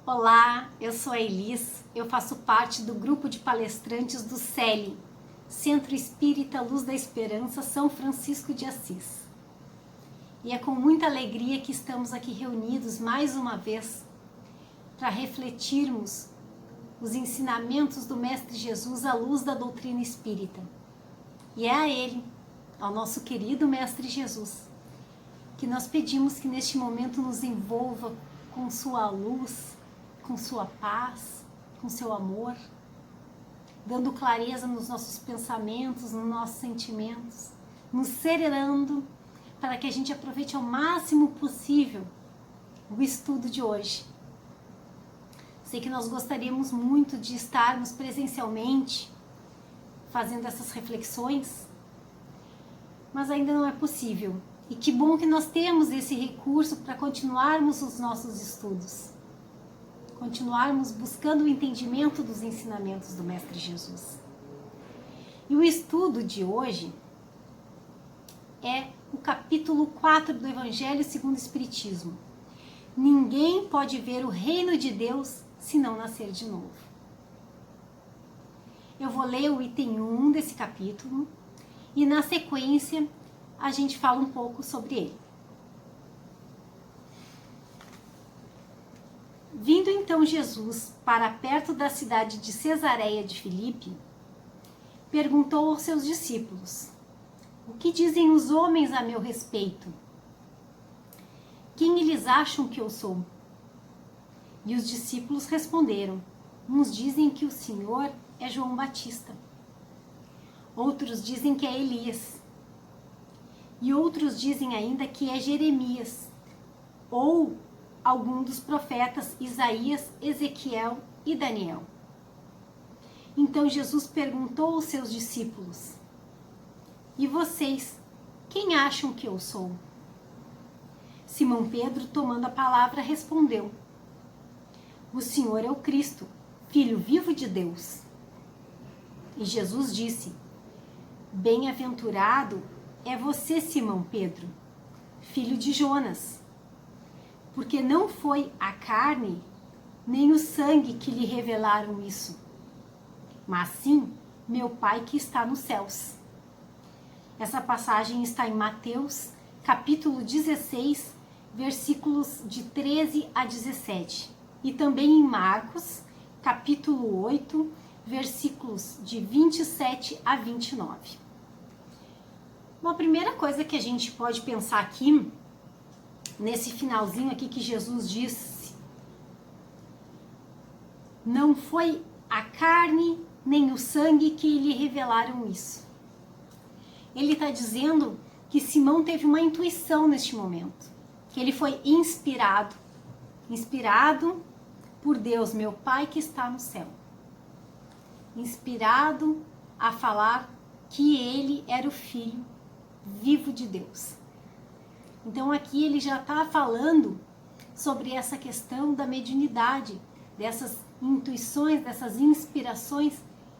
Olá, eu sou a Elis, eu faço parte do grupo de palestrantes do CELI, Centro Espírita Luz da Esperança, São Francisco de Assis. E é com muita alegria que estamos aqui reunidos mais uma vez para refletirmos os ensinamentos do Mestre Jesus à luz da doutrina espírita. E é a Ele, ao nosso querido Mestre Jesus, que nós pedimos que neste momento nos envolva com sua luz, com sua paz, com seu amor, dando clareza nos nossos pensamentos, nos nossos sentimentos, nos serenando para que a gente aproveite ao máximo possível o estudo de hoje. Sei que nós gostaríamos muito de estarmos presencialmente fazendo essas reflexões, mas ainda não é possível. E que bom que nós temos esse recurso para continuarmos os nossos estudos. Continuarmos buscando o entendimento dos ensinamentos do Mestre Jesus. E o estudo de hoje é o capítulo 4 do Evangelho segundo o Espiritismo. Ninguém pode ver o reino de Deus se não nascer de novo. Eu vou ler o item 1 desse capítulo e na sequência a gente fala um pouco sobre ele. Vindo então Jesus para perto da cidade de Cesareia de Filipe, perguntou aos seus discípulos: o que dizem os homens a meu respeito? Quem eles acham que eu sou? E os discípulos responderam: uns dizem que o Senhor é João Batista, outros dizem que é Elias, e outros dizem ainda que é Jeremias, ou algum dos profetas Isaías, Ezequiel e Daniel. Então Jesus perguntou aos seus discípulos: e vocês, quem acham que eu sou? Simão Pedro, tomando a palavra, respondeu: o Senhor é o Cristo, Filho vivo de Deus. E Jesus disse: bem-aventurado é você, Simão Pedro, filho de Jonas, porque não foi a carne nem o sangue que lhe revelaram isso, mas sim meu Pai que está nos céus. Essa passagem está em Mateus, capítulo 16, versículos de 13 a 17, e também em Marcos, capítulo 8, versículos de 27 a 29. Uma primeira coisa que a gente pode pensar aqui, nesse finalzinho aqui que Jesus disse: não foi a carne nem o sangue que lhe revelaram isso. Ele está dizendo que Simão teve uma intuição neste momento, que ele foi inspirado por Deus, meu Pai que está no céu, inspirado a falar que ele era o Filho vivo de Deus. Então aqui ele já está falando sobre essa questão da mediunidade, dessas intuições, dessas inspirações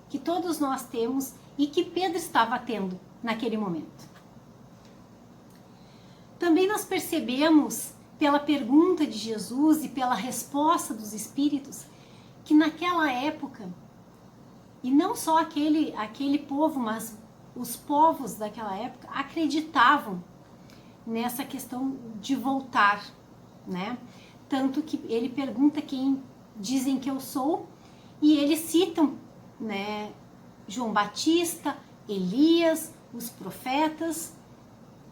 que todos nós temos e que Pedro estava tendo naquele momento. Também nós percebemos pela pergunta de Jesus e pela resposta dos espíritos que naquela época, e não só aquele povo, mas os povos daquela época acreditavam nessa questão de voltar, né? Tanto que ele pergunta quem dizem que eu sou, e eles citam, né, João Batista, Elias, os profetas,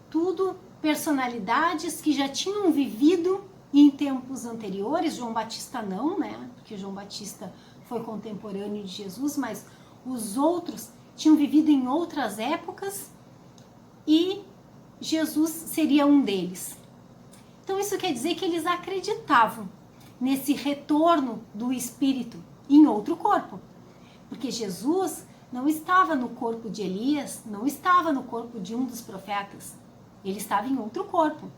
tudo personalidades que já tinham vivido em tempos anteriores. João Batista não, né? Porque João Batista foi contemporâneo de Jesus, mas os outros tinham vivido em outras épocas e Jesus seria um deles. Então isso quer dizer que eles acreditavam nesse retorno do Espírito em outro corpo, porque Jesus não estava no corpo de Elias, não estava no corpo de um dos profetas, ele estava em outro corpo,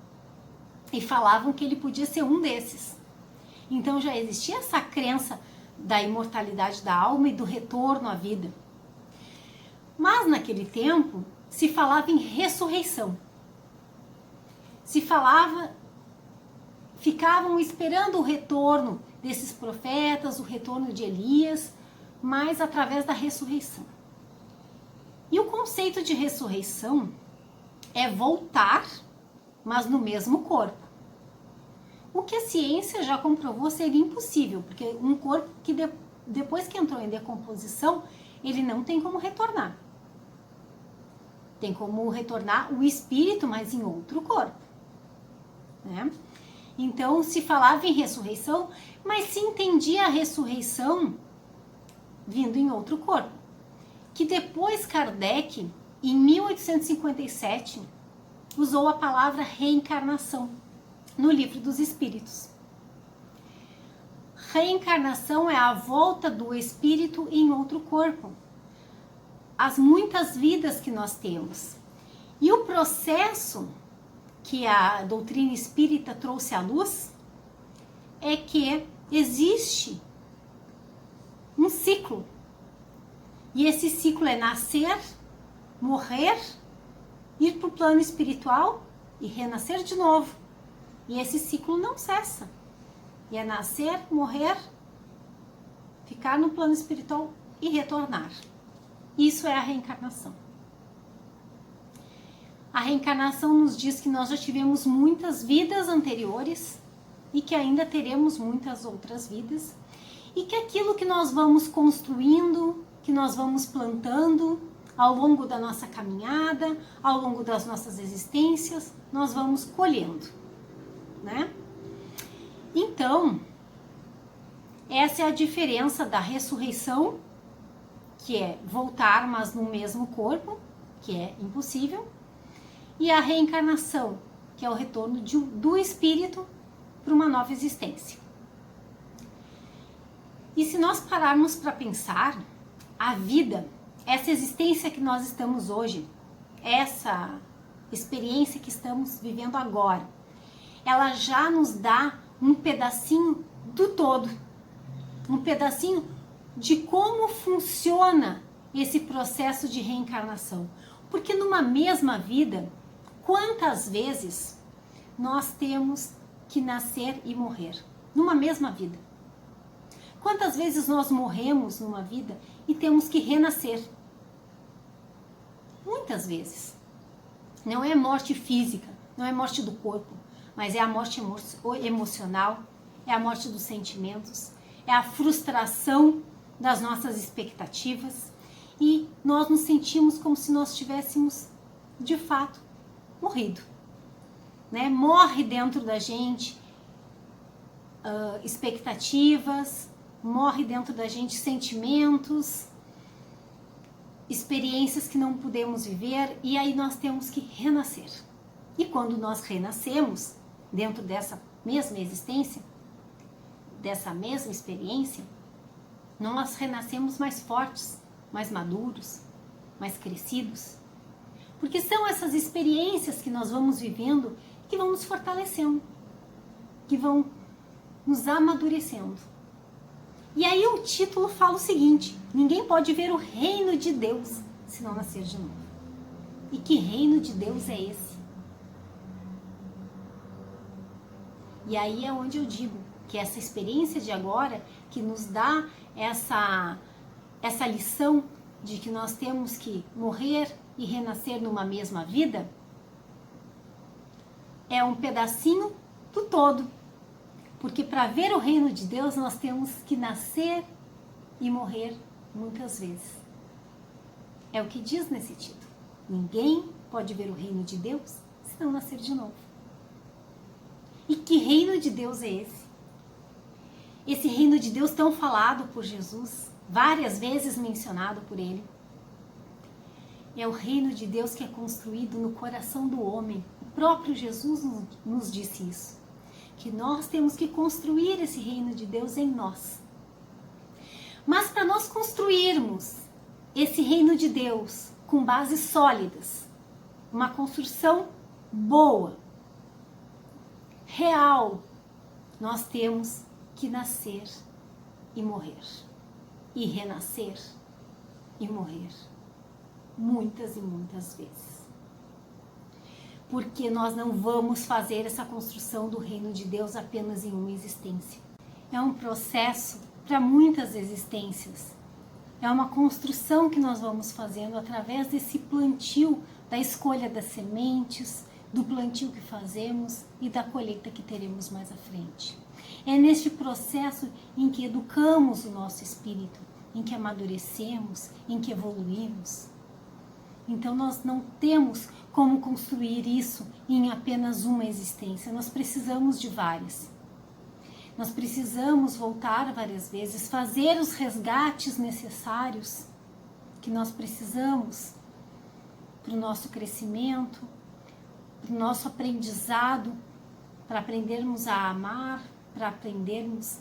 e falavam que ele podia ser um desses. Então já existia essa crença da imortalidade da alma e do retorno à vida. Mas naquele tempo se falava em ressurreição. Se falava, ficavam esperando o retorno desses profetas, o retorno de Elias, mas através da ressurreição. E o conceito de ressurreição é voltar, mas no mesmo corpo. O que a ciência já comprovou seria impossível, porque um corpo que depois que entrou em decomposição, ele não tem como retornar. Tem como retornar o espírito, mas em outro corpo, né? Então se falava em ressurreição, mas se entendia a ressurreição vindo em outro corpo. Que depois Kardec, em 1857, usou a palavra reencarnação no Livro dos Espíritos. Reencarnação é a volta do espírito em outro corpo. As muitas vidas que nós temos. E o processo que a doutrina espírita trouxe à luz é que existe um ciclo. E esse ciclo é nascer, morrer, ir para o plano espiritual e renascer de novo. E esse ciclo não cessa. E é nascer, morrer, ficar no plano espiritual e retornar. Isso é a reencarnação. A reencarnação nos diz que nós já tivemos muitas vidas anteriores e que ainda teremos muitas outras vidas e que aquilo que nós vamos construindo, que nós vamos plantando ao longo da nossa caminhada, ao longo das nossas existências, nós vamos colhendo, né? Então, essa é a diferença da ressurreição, que é voltar, mas no mesmo corpo, que é impossível, e a reencarnação, que é o retorno do espírito para uma nova existência. E se nós pararmos para pensar, a vida, essa existência que nós estamos hoje, essa experiência que estamos vivendo agora, ela já nos dá um pedacinho do todo, um pedacinho de como funciona esse processo de reencarnação. Porque numa mesma vida, quantas vezes nós temos que nascer e morrer? Numa mesma vida. Quantas vezes nós morremos numa vida e temos que renascer? Muitas vezes. Não é morte física, não é morte do corpo, mas é a morte emocional, é a morte dos sentimentos, é a frustração das nossas expectativas e nós nos sentimos como se nós tivéssemos, de fato, morrido, né? Morre dentro da gente expectativas, morre dentro da gente sentimentos, experiências que não podemos viver e aí nós temos que renascer. E quando nós renascemos dentro dessa mesma existência, dessa mesma experiência, nós renascemos mais fortes, mais maduros, mais crescidos. Porque são essas experiências que nós vamos vivendo que vão nos fortalecendo, que vão nos amadurecendo. E aí o título fala o seguinte: ninguém pode ver o reino de Deus se não nascer de novo. E que reino de Deus é esse? E aí é onde eu digo que essa experiência de agora, que nos dá essa lição de que nós temos que morrer e renascer numa mesma vida, é um pedacinho do todo. Porque para ver o reino de Deus, nós temos que nascer e morrer muitas vezes. É o que diz nesse título. Ninguém pode ver o reino de Deus se não nascer de novo. E que reino de Deus é esse? Esse reino de Deus tão falado por Jesus, várias vezes mencionado por ele. É o reino de Deus que é construído no coração do homem. O próprio Jesus nos disse isso. Que nós temos que construir esse reino de Deus em nós. Mas para nós construirmos esse reino de Deus com bases sólidas, uma construção boa, real, nós temos que nascer e morrer, e renascer e morrer, muitas e muitas vezes. Porque nós não vamos fazer essa construção do reino de Deus apenas em uma existência. é um processo para muitas existências. É uma construção que nós vamos fazendo através desse plantio, da escolha das sementes, do plantio que fazemos e da colheita que teremos mais à frente. É neste processo em que educamos o nosso espírito, em que amadurecemos, em que evoluímos. Então nós não temos como construir isso em apenas uma existência, nós precisamos de várias. Nós precisamos voltar várias vezes, fazer os resgates necessários que nós precisamos para o nosso crescimento, para o nosso aprendizado, para aprendermos a amar, para aprendermos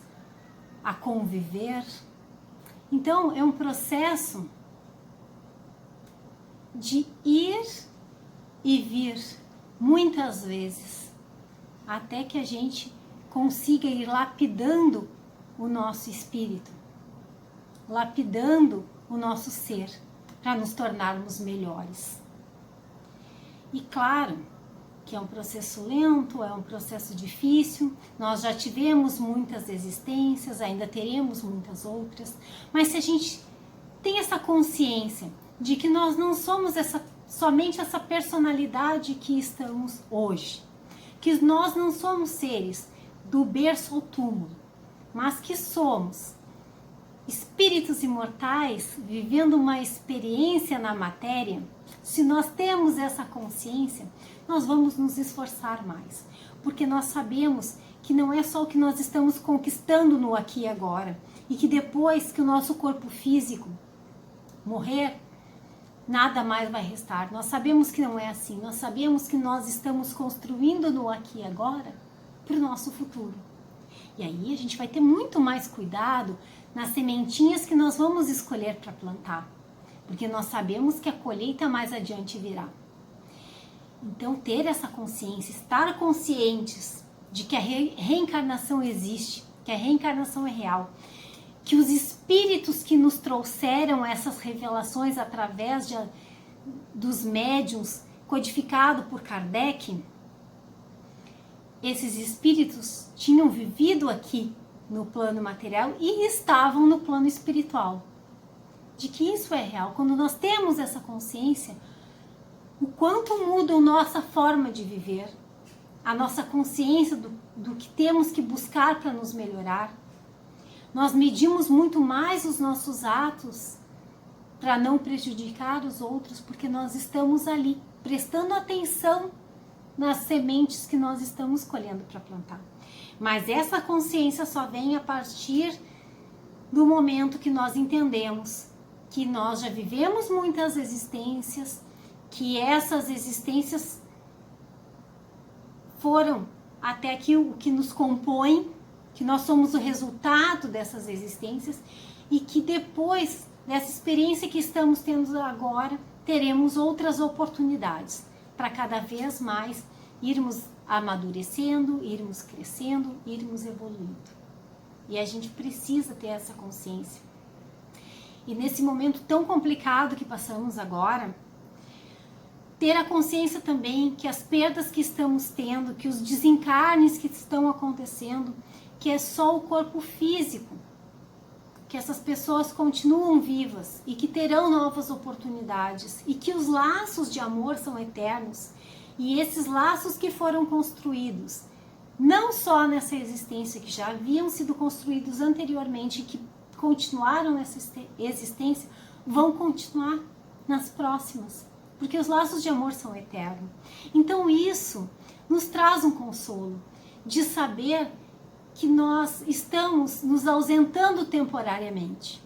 a conviver. Então, é um processo de ir e vir, muitas vezes, até que a gente consiga ir lapidando o nosso espírito, lapidando o nosso ser, para nos tornarmos melhores. E claro que é um processo lento, é um processo difícil, nós já tivemos muitas existências, ainda teremos muitas outras, mas se a gente tem essa consciência de que nós não somos somente essa personalidade que estamos hoje, que nós não somos seres do berço ao túmulo, mas que somos espíritos imortais vivendo uma experiência na matéria. Se nós temos essa consciência, nós vamos nos esforçar mais, porque nós sabemos que não é só o que nós estamos conquistando no aqui e agora, e que depois que o nosso corpo físico morrer, nada mais vai restar. Nós sabemos que não é assim, nós sabemos que nós estamos construindo no aqui e agora para o nosso futuro. E aí a gente vai ter muito mais cuidado nas sementinhas que nós vamos escolher para plantar, porque nós sabemos que a colheita mais adiante virá. Então, ter essa consciência, estar conscientes de que a reencarnação existe, que a reencarnação é real, que os espíritos que nos trouxeram essas revelações através dos médiuns, codificado por Kardec, esses espíritos tinham vivido aqui no plano material e estavam no plano espiritual. De que isso é real. Quando nós temos essa consciência, o quanto muda a nossa forma de viver, a nossa consciência do que temos que buscar para nos melhorar. Nós medimos muito mais os nossos atos para não prejudicar os outros, porque nós estamos ali prestando atenção nas sementes que nós estamos colhendo para plantar. Mas essa consciência só vem a partir do momento que nós entendemos que nós já vivemos muitas existências, que essas existências foram até aqui o que nos compõe, que nós somos o resultado dessas existências e que depois dessa experiência que estamos tendo agora, teremos outras oportunidades para cada vez mais irmos amadurecendo, irmos crescendo, irmos evoluindo. E a gente precisa ter essa consciência. E nesse momento tão complicado que passamos agora, ter a consciência também que as perdas que estamos tendo, que os desencarnes que estão acontecendo, que é só o corpo físico, que essas pessoas continuam vivas e que terão novas oportunidades e que os laços de amor são eternos. E esses laços que foram construídos, não só nessa existência, que já haviam sido construídos anteriormente e que continuaram nessa existência, vão continuar nas próximas, porque os laços de amor são eternos. Então isso nos traz um consolo de saber que nós estamos nos ausentando temporariamente,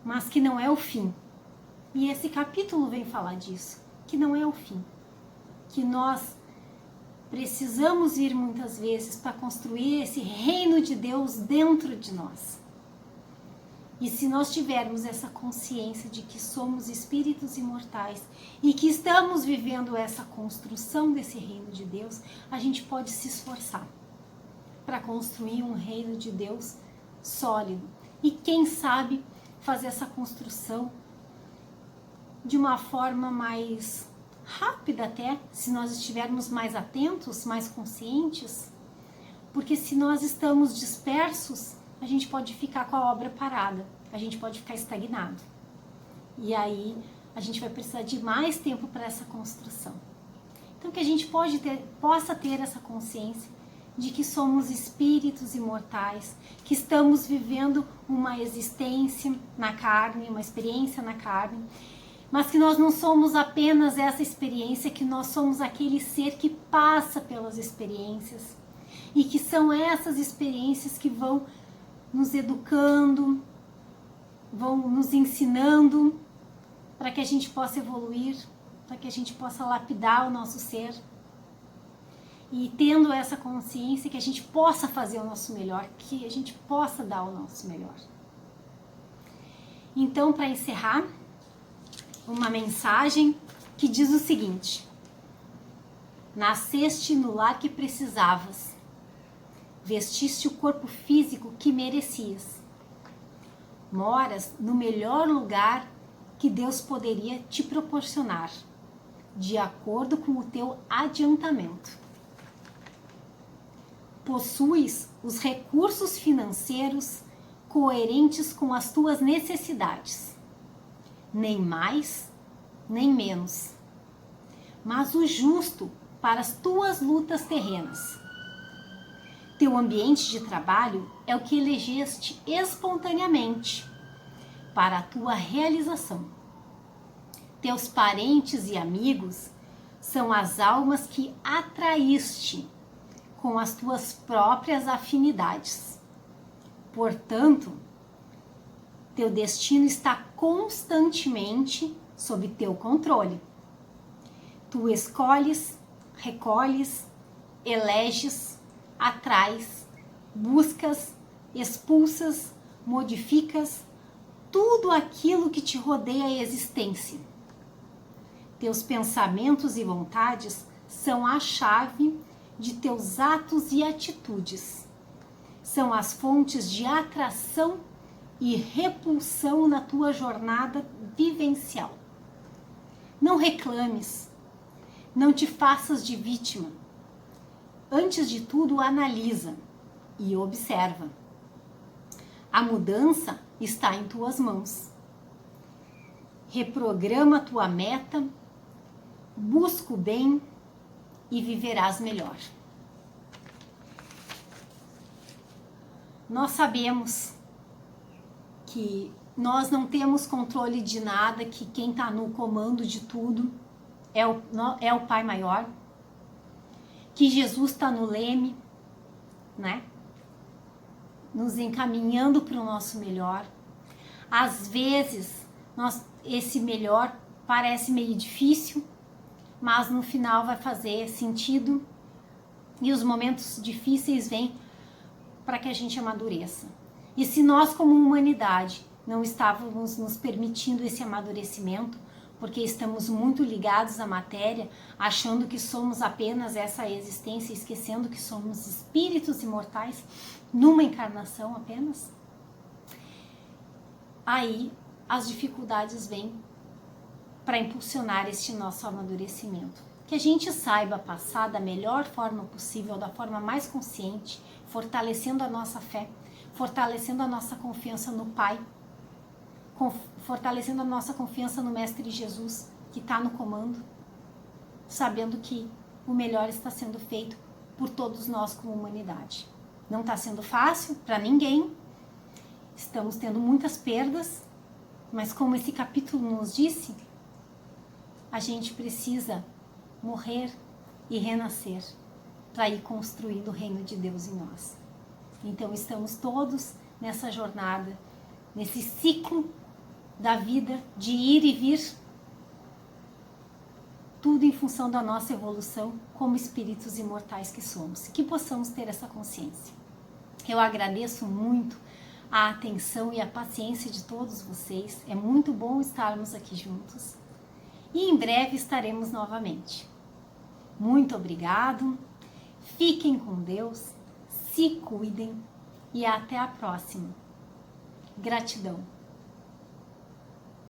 mas que não é o fim. E esse capítulo vem falar disso, que não é o fim. Que nós precisamos ir muitas vezes para construir esse reino de Deus dentro de nós. E se nós tivermos essa consciência de que somos espíritos imortais e que estamos vivendo essa construção desse reino de Deus, a gente pode se esforçar para construir um reino de Deus sólido. E quem sabe fazer essa construção de uma forma mais rápida até, se nós estivermos mais atentos, mais conscientes, Porque se nós estamos dispersos, a gente pode ficar com a obra parada, a gente pode ficar estagnado. E aí a gente vai precisar de mais tempo para essa construção. Então que a gente possa ter essa consciência de que somos espíritos imortais, que estamos vivendo uma existência na carne, uma experiência na carne, mas que nós não somos apenas essa experiência, que nós somos aquele ser que passa pelas experiências e que são essas experiências que vão nos educando, vão nos ensinando para que a gente possa evoluir, para que a gente possa lapidar o nosso ser. E tendo essa consciência que a gente possa fazer o nosso melhor, que a gente possa dar o nosso melhor. Então, para encerrar, uma mensagem que diz o seguinte: nasceste no lar que precisavas, vestiste o corpo físico que merecias, moras no melhor lugar que Deus poderia te proporcionar, de acordo com o teu adiantamento. Possuis os recursos financeiros coerentes com as tuas necessidades, nem mais, nem menos, mas o justo para as tuas lutas terrenas. Teu ambiente de trabalho é o que elegeste espontaneamente para a tua realização. Teus parentes e amigos são as almas que atraíste com as tuas próprias afinidades. Portanto, teu destino está constantemente sob teu controle. Tu escolhes, recolhes, eleges, atrais, buscas, expulsas, modificas tudo aquilo que te rodeia a existência. Teus pensamentos e vontades são a chave de teus atos e atitudes. São as fontes de atração e repulsão na tua jornada vivencial. Não reclames, não te faças de vítima. Antes de tudo, analisa e observa. A mudança está em tuas mãos. Reprograma tua meta, busca o bem e viverás melhor. Nós sabemos que nós não temos controle de nada, que quem está no comando de tudo é o Pai Maior, que Jesus está no leme, né? Nos encaminhando para o nosso melhor. Às vezes, esse melhor parece meio difícil, mas no final vai fazer sentido e os momentos difíceis vêm para que a gente amadureça. E se nós, como humanidade, não estávamos nos permitindo esse amadurecimento, porque estamos muito ligados à matéria, achando que somos apenas essa existência, esquecendo que somos espíritos imortais numa encarnação apenas, aí as dificuldades vêm para impulsionar este nosso amadurecimento. Que a gente saiba passar da melhor forma possível, da forma mais consciente, fortalecendo a nossa fé, fortalecendo a nossa confiança no Pai, fortalecendo a nossa confiança no Mestre Jesus, que está no comando, sabendo que o melhor está sendo feito por todos nós como humanidade. Não está sendo fácil para ninguém, estamos tendo muitas perdas, mas como esse capítulo nos disse, a gente precisa morrer e renascer para ir construindo o reino de Deus em nós. Então estamos todos nessa jornada, nesse ciclo da vida de ir e vir, tudo em função da nossa evolução como espíritos imortais que somos, que possamos ter essa consciência. Eu agradeço muito a atenção e a paciência de todos vocês, é muito bom estarmos aqui juntos e em breve estaremos novamente. Muito obrigado, fiquem com Deus, se cuidem e até a próxima. Gratidão.